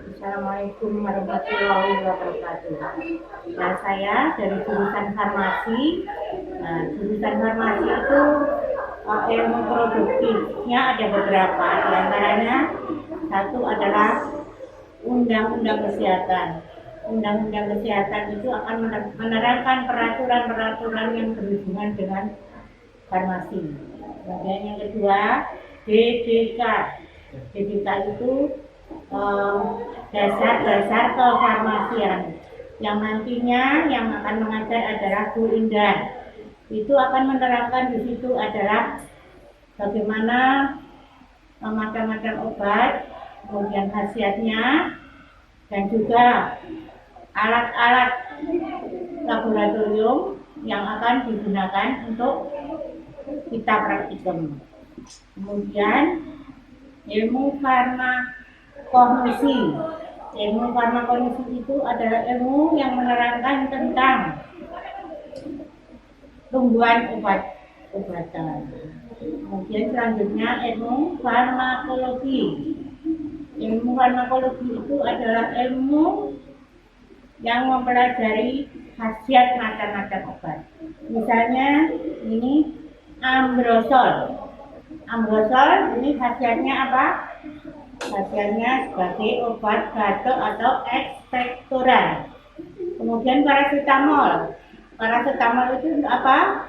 Assalamualaikum warahmatullahi wabarakatuh. Nah, saya dari jurusan farmasi. Nah, jurusan farmasi itu ilmu produktifnya ada beberapa. Di antaranya satu adalah undang-undang kesehatan. Undang-undang kesehatan itu akan menerapkan peraturan-peraturan yang berhubungan dengan farmasi. Kemudian yang kedua, DDK. DDK itu dasar-dasar kefarmasian yang nantinya yang akan mengajar adalah Bu Indah. Itu akan menerapkan di situ adalah bagaimana macam-macam obat, kemudian khasiatnya, dan juga alat-alat laboratorium yang akan digunakan untuk kita praktikum. Kemudian ilmu farmakologi. Ilmu farmakologi itu adalah ilmu yang menerangkan tentang tumbuhan obat-obatan. Kemudian selanjutnya ilmu farmakologi. Ilmu farmakologi itu adalah ilmu yang mempelajari khasiat macam-macam obat. Misalnya ini ambrosol. Ambrosol ini khasiatnya apa? Khasiatnya sebagai obat batuk atau ekspektoran. Kemudian paracetamol. Paracetamol itu untuk apa?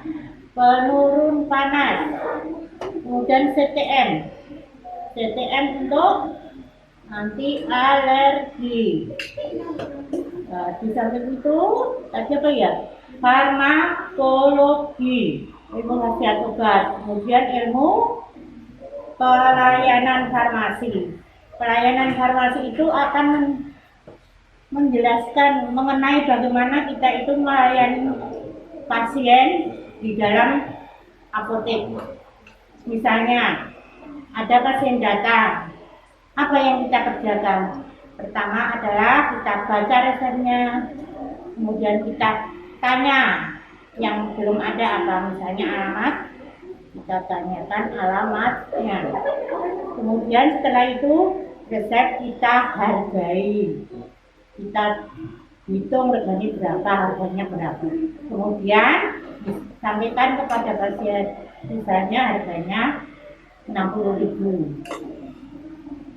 Penurun panas. Kemudian CTM. CTM untuk anti alergi. Nah, di samping itu tadi apa ya? Farmakologi, ilmu khasiat obat. Kemudian ilmu pelayanan farmasi. Pelayanan farmasi itu akan menjelaskan mengenai bagaimana kita itu melayani pasien di dalam apotek. Misalnya ada pasien datang, apa yang kita kerjakan? Pertama adalah kita baca resepnya, kemudian kita tanya yang belum ada apa, misalnya alamat, kita tanyakan alamatnya. Kemudian setelah itu resep kita hargai, kita hitung harganya berapa. Kemudian disampaikan kepada pasien, misalnya harganya 60.000.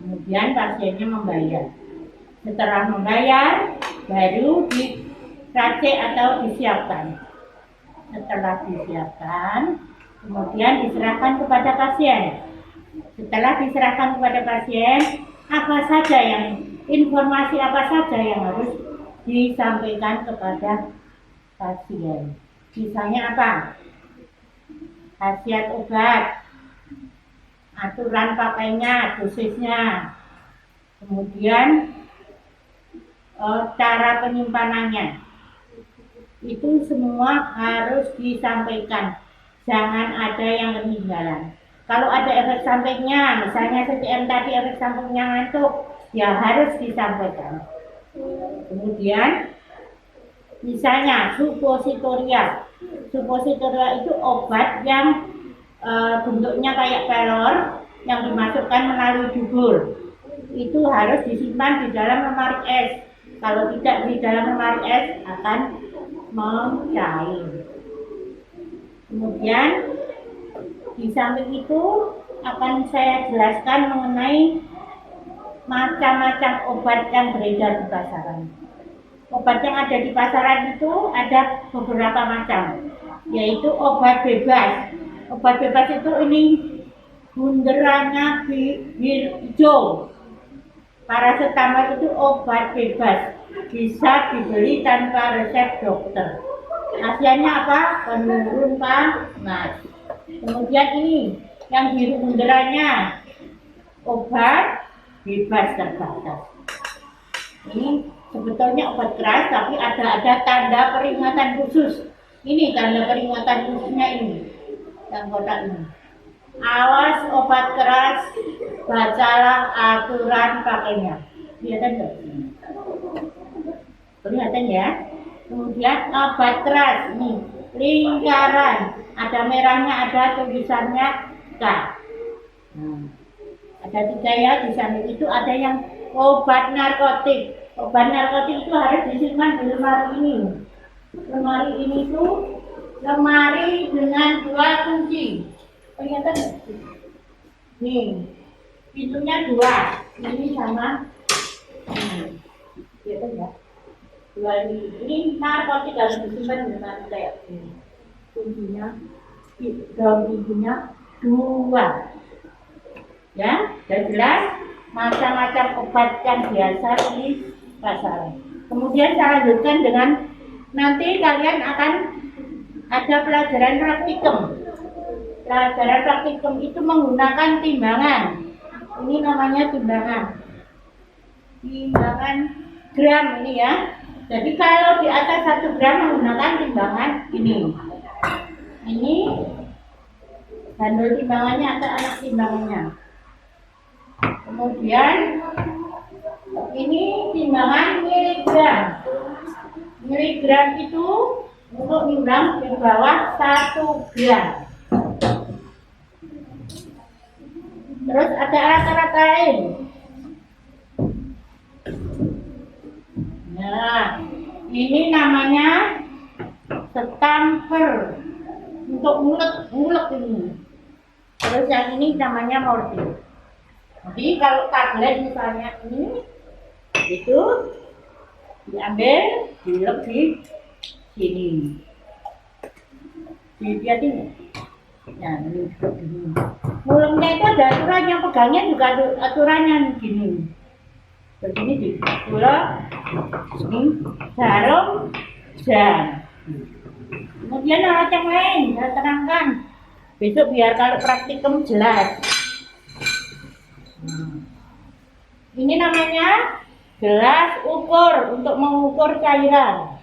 Kemudian pasiennya membayar. Setelah membayar, baru diracik atau disiapkan. Setelah disiapkan, kemudian diserahkan kepada pasien. Setelah diserahkan kepada pasien, informasi apa saja yang harus disampaikan kepada pasien. Misalnya apa? Khasiat obat, aturan pakainya, dosisnya, kemudian cara penyimpanannya, itu semua harus disampaikan, jangan ada yang ketinggalan. Kalau ada efek sampingnya, misalnya CTM tadi efek sampingnya ngantuk, ya harus disampaikan. Kemudian misalnya supositoria. Supositoria itu obat yang bentuknya kayak pelor yang dimasukkan melalui dubur. Itu harus disimpan di dalam lemari es. Kalau tidak di dalam lemari es akan mencair. Kemudian di samping itu akan saya jelaskan mengenai macam-macam obat yang beredar di pasaran. Obat yang ada di pasaran itu ada beberapa macam, yaitu obat bebas. Obat bebas itu ini bunderannya hijau. Paracetamol itu obat bebas, bisa dibeli tanpa resep dokter. Khasiatnya apa? Penurun panas. Kemudian ini yang biru bunderannya obat bebas terbatas. Ini sebetulnya obat keras, tapi ada tanda peringatan khusus. Ini tanda peringatan khususnya ini, yang kotak ini. Awas obat keras, bacalah aturan pakainya. Kelihatan nggak? Kelihatan ya. Kemudian obat keras, nih lingkaran, ada merahnya, ada tulisannya K. Ada 3 ya. Di samping itu ada yang obat narkotik. Obat narkotik itu harus disimpan di lemari ini. Lemari ini tuh lemari dengan 2 kunci. Kelihatan nggak? Nih, pintunya 2. Ini sama. Kelihatan nggak? 2 ini narkotik harus disimpan di lemari kayak ini. Kuncinya, daun pintunya 2. Ya, sudah jelas macam-macam obat yang biasa di pasaran. Kemudian saya lanjutkan dengan nanti kalian akan ada pelajaran praktikum. Pelajaran praktikum itu menggunakan timbangan. Ini namanya timbangan. Timbangan gram ini ya. Jadi kalau di atas 1 gram menggunakan timbangan ini. Ini handle timbangannya atau anak timbangannya. Kemudian ini timbangan miligram. Miligram itu untuk nimbang di bawah 1 gram. Terus ada alat-alat lain. Nah, ini namanya stamper untuk ngulek ini. Terus yang ini namanya mortir. Jadi kalau tablet misalnya ini itu diambil, diulek di sini. Dilihat ini. Nah, ini seperti ini. Mulutnya itu ada aturannya, pegangnya juga ada aturannya gini. Begini diulek, ini jarum, jam. Kemudian alat yang lain, saya terangkan. Besok biar kalau praktikum jelas. Ini namanya gelas ukur untuk mengukur cairan.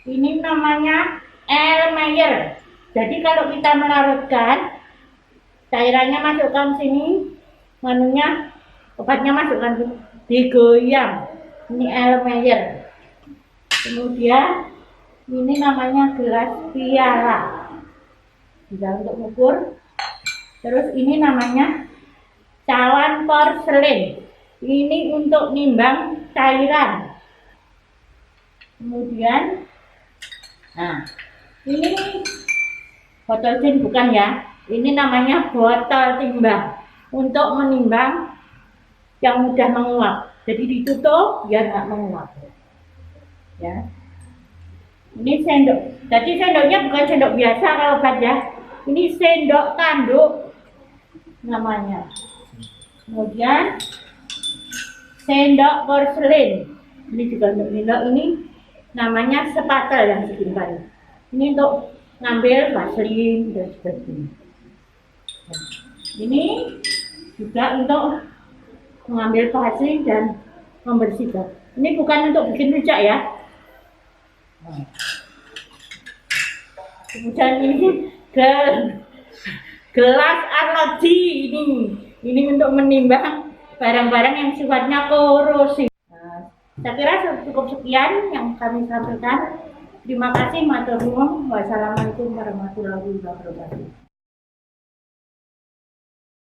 Ini namanya Erlenmeyer. Jadi kalau kita melarutkan cairannya masukkan sini, manunya obatnya masukkan sini, digoyang. Ini Erlenmeyer. Kemudian ini namanya gelas piala. Bisa untuk mengukur. Terus ini namanya cawan porselin. Ini untuk nimbang cairan. Kemudian, nah, ini botol jin bukan ya? Ini namanya botol timbang untuk menimbang yang mudah menguap. Jadi ditutup biar nggak menguap. Ya. Ini sendok. Jadi sendoknya bukan sendok biasa kalau obat ya. Ini sendok tanduk namanya. Kemudian sendok porselin. Ini juga untuk sendok ini namanya spatel yang disimpan. Ini untuk ngambil vaselin dan sebagainya. Ini juga untuk mengambil vaselin dan membersihkan. Ini bukan untuk bikin rujak ya. Kemudian ini gelas arloji ini untuk menimbang barang-barang yang sifatnya korosif. Nah, saya kira cukup sekian yang kami sampaikan. Terima kasih, matur nuwun. Wassalamualaikum warahmatullahi wabarakatuh.